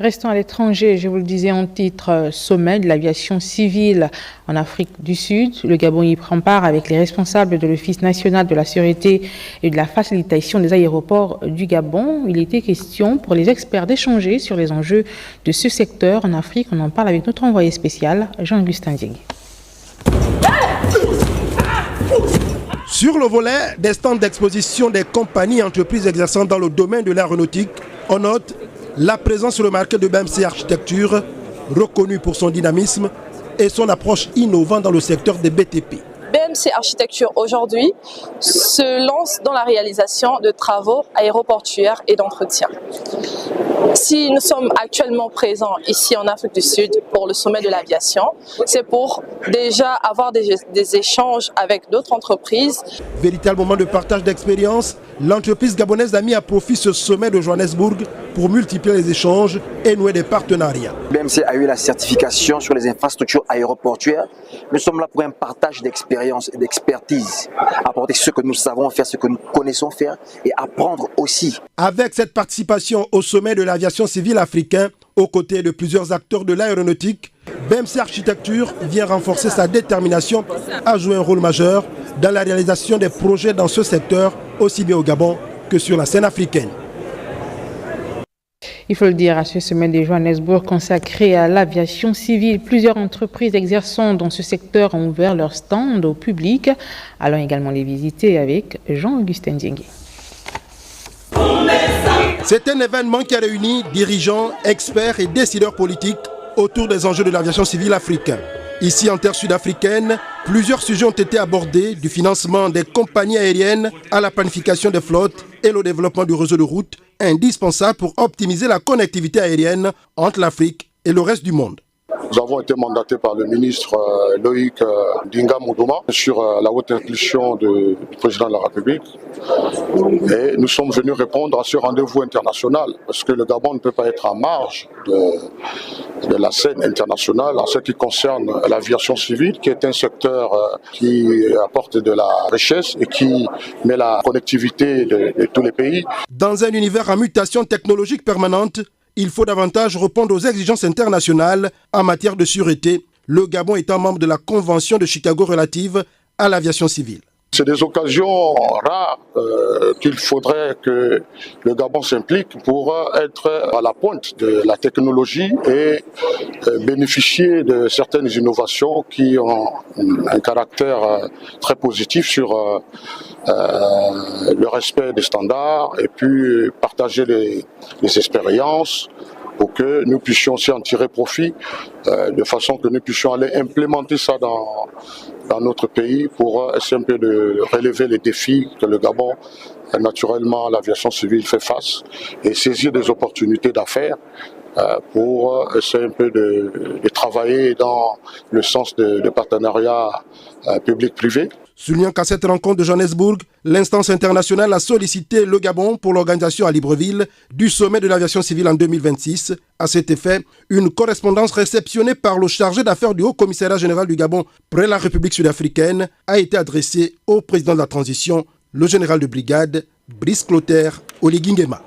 Restons à l'étranger, je vous le disais en titre, sommet de l'aviation civile en Afrique du Sud. Le Gabon y prend part avec les responsables de l'Office national de la sécurité et de la facilitation des aéroports du Gabon. Il était question pour les experts d'échanger sur les enjeux de ce secteur en Afrique. On en parle avec notre envoyé spécial, Jean-Augustin Dieng. Sur le volet des stands d'exposition des compagnies et entreprises exerçant dans le domaine de l'aéronautique, on note la présence remarquée de BMC Architecture, reconnue pour son dynamisme et son approche innovante dans le secteur des BTP. BMC Architecture aujourd'hui se lance dans la réalisation de travaux aéroportuaires et d'entretien. Si nous sommes actuellement présents ici en Afrique du Sud pour le sommet de l'aviation, c'est pour déjà avoir des échanges avec d'autres entreprises. Véritable moment de partage d'expérience, l'entreprise gabonaise a mis à profit ce sommet de Johannesburg pour multiplier les échanges et nouer des partenariats. BMC a eu la certification sur les infrastructures aéroportuaires. Nous sommes là pour un partage d'expérience et d'expertise, apporter ce que nous savons faire, ce que nous connaissons faire et apprendre aussi. Avec cette participation au sommet de l'aviation civile africain, aux côtés de plusieurs acteurs de l'aéronautique, BMC Architecture vient renforcer sa détermination à jouer un rôle majeur dans la réalisation des projets dans ce secteur, aussi bien au Gabon que sur la scène africaine. Il faut le dire, à ce sommet de Johannesburg consacré à l'aviation civile, plusieurs entreprises exerçant dans ce secteur ont ouvert leur stand au public. Allons également les visiter avec Jean-Augustin Dieng. C'est un événement qui a réuni dirigeants, experts et décideurs politiques autour des enjeux de l'aviation civile africaine. Ici, en terre sud-africaine, plusieurs sujets ont été abordés, du financement des compagnies aériennes à la planification des flottes et le développement du réseau de routes, indispensable pour optimiser la connectivité aérienne entre l'Afrique et le reste du monde. Nous avons été mandatés par le ministre Loïc Dinga Moudouma sur la haute impulsion du président de la République. Et nous sommes venus répondre à ce rendez-vous international parce que le Gabon ne peut pas être en marge de la scène internationale en ce qui concerne l'aviation civile, qui est un secteur qui apporte de la richesse et qui met la connectivité de tous les pays. Dans un univers en mutation technologique permanente, il faut davantage répondre aux exigences internationales en matière de sûreté, le Gabon étant membre de la Convention de Chicago relative à l'aviation civile. C'est des occasions rares qu'il faudrait que le Gabon s'implique pour être à la pointe de la technologie et bénéficier de certaines innovations qui ont un caractère très positif sur le respect des standards et puis partager les expériences pour que nous puissions aussi en tirer profit de façon que nous puissions aller implémenter ça dans notre pays pour essayer un peu de relever les défis que le Gabon, naturellement, l'aviation civile fait face et saisir des opportunités d'affaires pour essayer un peu de travailler dans le sens de partenariat public-privé. Soulignant qu'à cette rencontre de Johannesburg, l'instance internationale a sollicité le Gabon pour l'organisation à Libreville du sommet de l'aviation civile en 2026. À cet effet, une correspondance réceptionnée par le chargé d'affaires du Haut-Commissariat général du Gabon près la République sud-africaine a été adressée au président de la transition, le général de brigade Brice Clotaire Oligui Nguema.